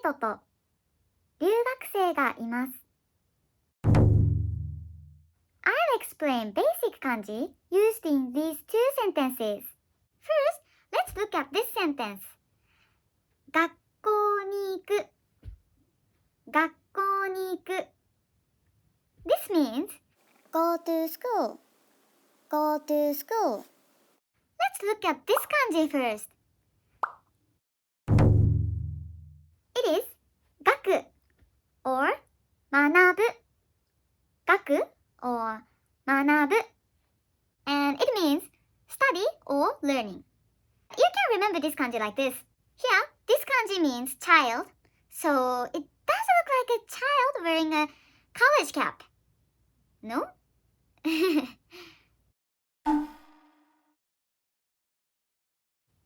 徒と留学生がいます。I'll explain basic kanji used in these two sentences. First, let's look at this sentence. 学校に行く。学校に行く。This means go to school. Go to school. Let's look at this kanji first. It is 学 or 学ぶ。学 or 学ぶ and it means study or learning. You can remember this kanji like this. Here, this kanji means child, so it does look like a child wearing a college cap. No?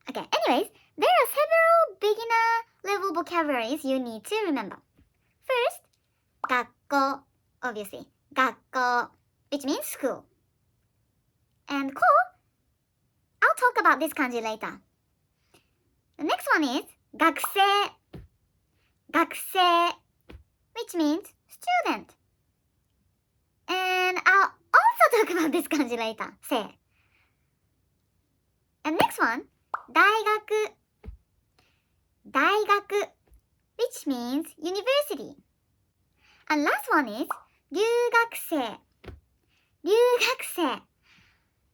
Okay, anyways, there are several beginner level vocabularies you need to remember. First, 学校, obviously, 学校, which means school. And 校, I'll talk about this kanji later. The next one is 学生, 学生, which means student. And I'll also talk about this kanji later, 生. And next one, 大学, 大学, which means university. And last one is 留学生, 留学生.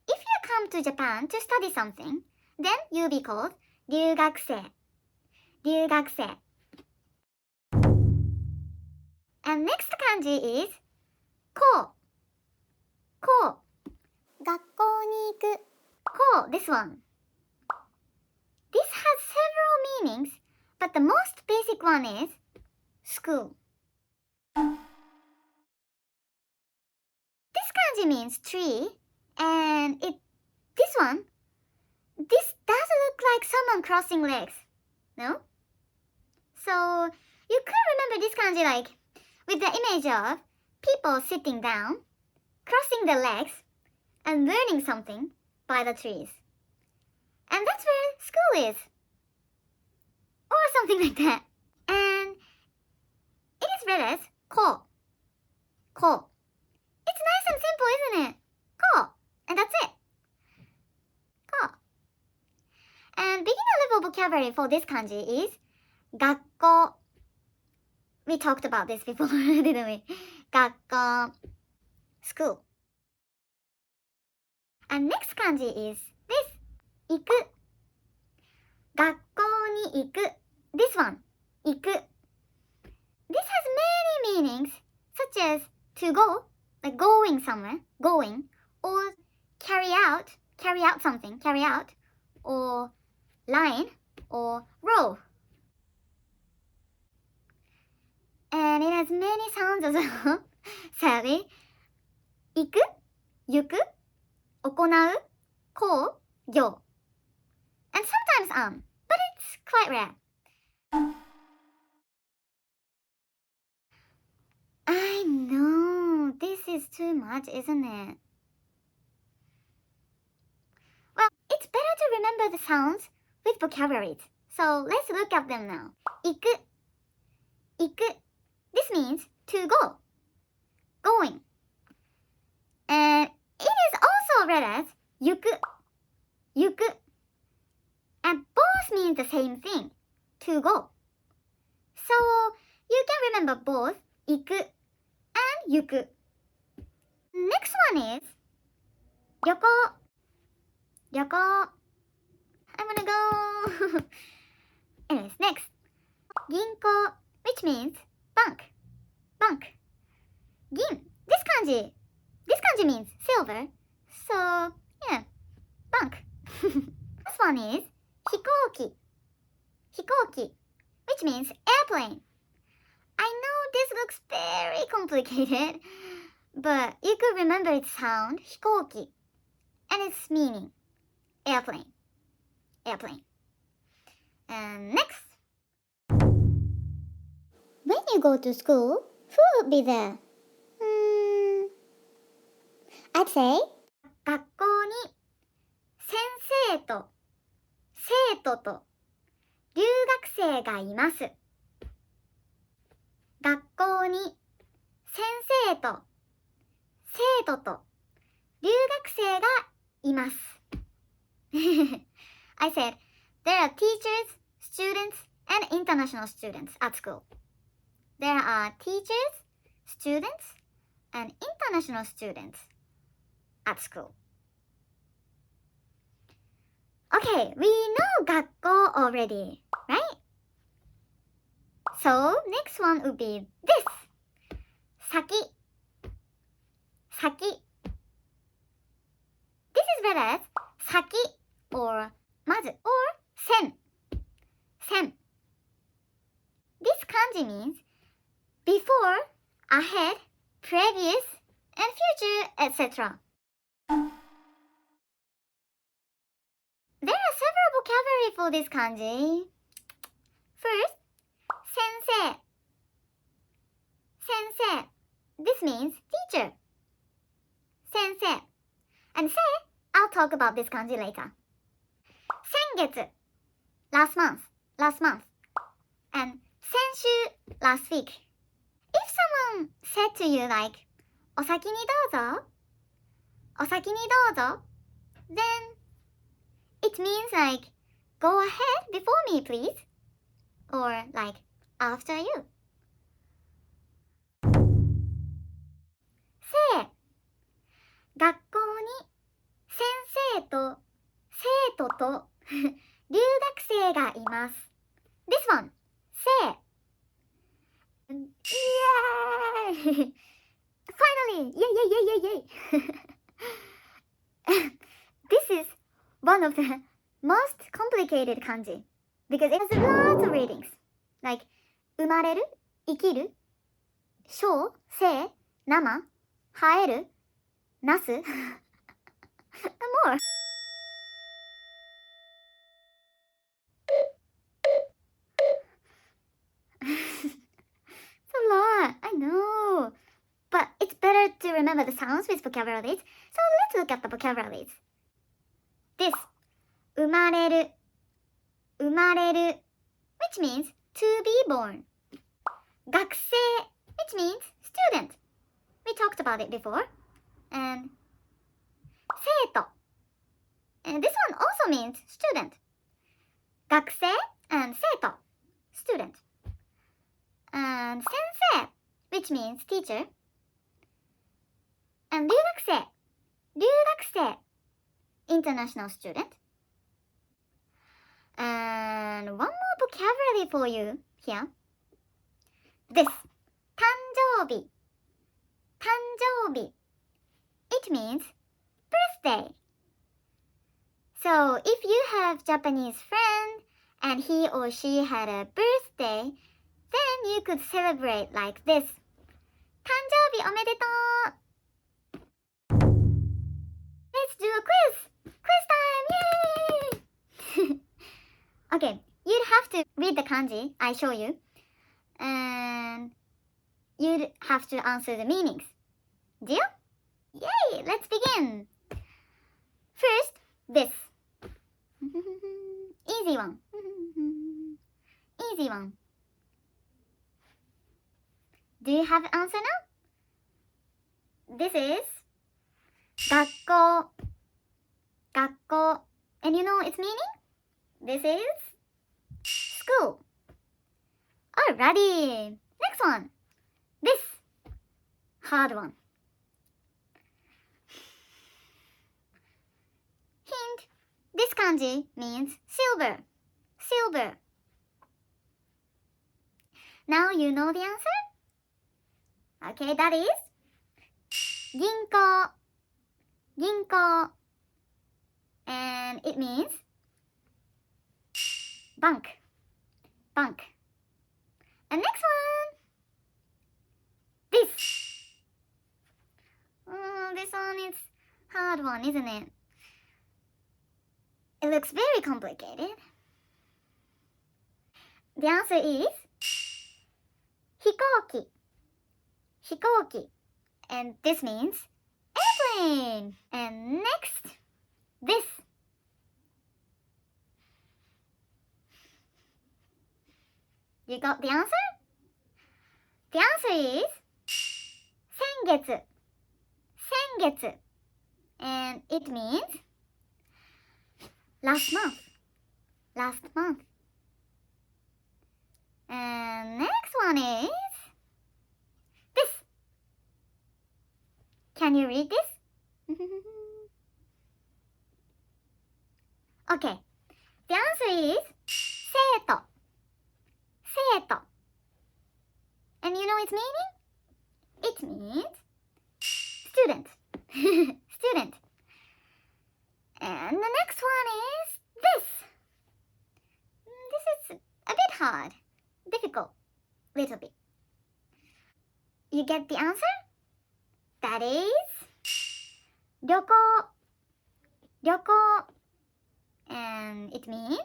If you come to Japan to study something, then you'll be called 留学生, 留学生. And next kanji is 校, 校. 学校に行く. 校, this one. This has several meanings, but the most basic one is school. This kanji means tree, and this does look like someone crossing legs, no? So you could remember this kanji like with the image of people sitting down, crossing their legs, and learning something by the trees. And that's where school is. Or something like that. And it is read as 校. 校. It's nice and simple, isn't it? 校. And that's it. 校. And beginner level vocabulary for this kanji is 学校. We talked about this before, didn't we? 学校. School. And next kanji is this. 行く. 学校に行く. This one. 行く. This has many meanings, such as to go, like going somewhere, going, or carry out something, carry out, or line, or row. And it has many sounds as well. Sadly, 行く, 行く, 行う, 行, 行. And sometimes but it's quite rare. I know, this is too much, isn't it? Well, it's better to remember the sounds with vocabularies. So let's look at them now. 行く, 行く. This means to go, going. And it is also read as 行く, 行く. And both mean the same thing, to go. So you can remember both 行く and 行く. Next one is 旅行. 旅行. I'm gonna go. Anyways, next. 銀行, which means bank. Bank. 銀. This kanji means silver. So, yeah, bank. This one is 飛行機. 飛行機, which means airplane. I know this looks very complicated, but you could remember its sound, 飛行機, and its meaning, airplane. Airplane. And next. When you go to school, who would be there? I'd say 学校に先生と生徒と留学生がいます。校に先生と生徒と留学生がいます。I said, there are teachers, students, and international students at school. There are teachers, students, and international students at school. Okay, we know 学校 already, right? So, next one would be this. 先 先 This is read as 先 or まず or 線 線 This kanji means before, ahead, previous, and future, etc. There are several vocabulary for this kanji. First, sensei. Sensei. This means teacher. Sensei. And say, I'll talk about this kanji later. 先月. Last month. Last month. And 先週. Last week. If someone said to you like, お先にどうぞ. お先にどうぞ. Then it means like, go ahead before me, please. Or like, after you. 生学校に先生と生徒と留学生がいます。This one, 生 Yay! Finally! Yay, yay, yay, yay, yay! This is one of the most complicated kanji because it has lots of readings like 生まれる、生きる、小、生、生、生える、なす and more. It's a lot, I know. But it's better to remember the sounds with vocabularies. So let's look at the vocabularies. This, 生まれる、生まれる which means to be born. 学生 which means student. We talked about it before. And 生徒 and this one also means student. 学生 and 生徒 student. And 先生 which means teacher. And 留学生 留学生 international student. And one more vocabulary for you here. This 誕生日誕生日 It means birthday. So if you have Japanese friend and he or she had a birthday, then you could celebrate like this. 誕生日おめでとう Let's do a quiz! Quiz time! Yay! Okay, you'd have to read the kanji I show you. And you'd have to answer the meanings. Deal? Yay! Let's begin! First, this. Easy one. Easy one. Do you have an answer now? This is 学校学校 And you know its meaning? This is school. Alrighty. Next one. This. Hard one. Hint. This kanji means silver. Silver. Now you know the answer? Okay, that is 銀行銀行 And it means bank bank And next one This This one is hard one, isn't it? It looks very complicated. The answer is 飛行機飛行機 And this means airplane. And next, this. You got the answer? The answer is 先月先月 and it means last month last month. And next one is this. Can you read this? Okay, the answer is 生徒生徒 and you know its meaning? It means student student. And the next one is this. This is a bit hard, difficult, little bit. You get the answer? That is 旅行旅行 and it means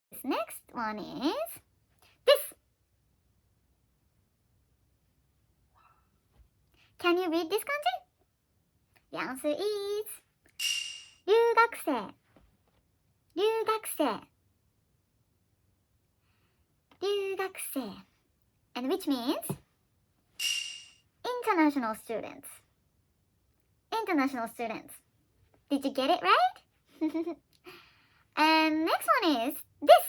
this next one is this. Can you read this kanji? The answer is 留学生留学生留学生 and which means international students. International students. Did you get it right? And next one is this.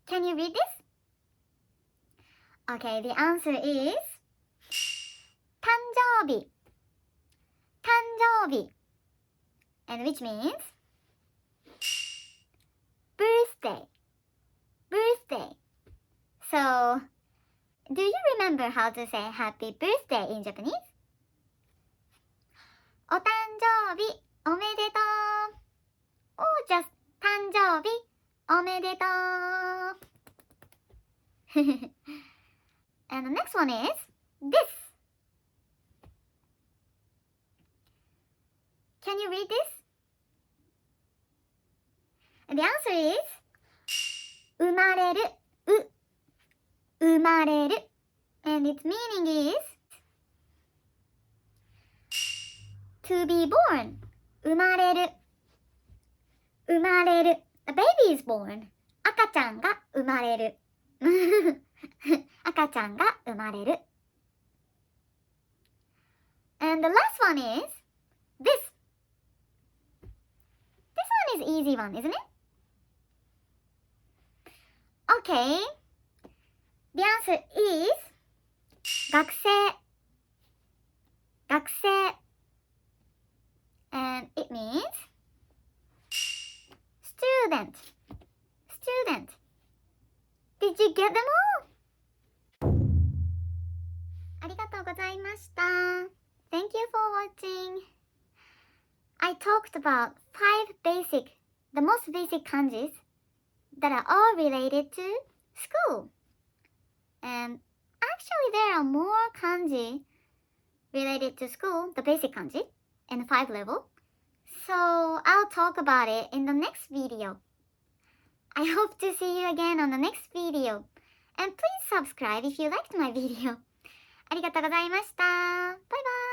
Can you read this? Okay, the answer is 誕生日誕生日 and which means birthday birthday. So, do you remember how to say happy birthday in Japanese? お誕生日おめでとう or just 誕生日おめでとうAnd the next one is this. Can you read this? And the answer is 生まれる生まれる and its meaning is to be born 生まれる生まれる A baby is born 赤ちゃんが生まれる赤ちゃんが生まれる And the last one is this. This one is easy one, isn't it? Okay. The answer is 学生学生 and it means student student. Did you get them all? ありがとうございました。Thank you for watching. I talked about the most basic kanjis that are all related to school. And actually there are more kanji related to school, the basic kanji, in 5 level. So I'll talk about it in the next video. I hope to see you again on the next video. And please subscribe if you liked my video. ありがとうございました。バイバイ。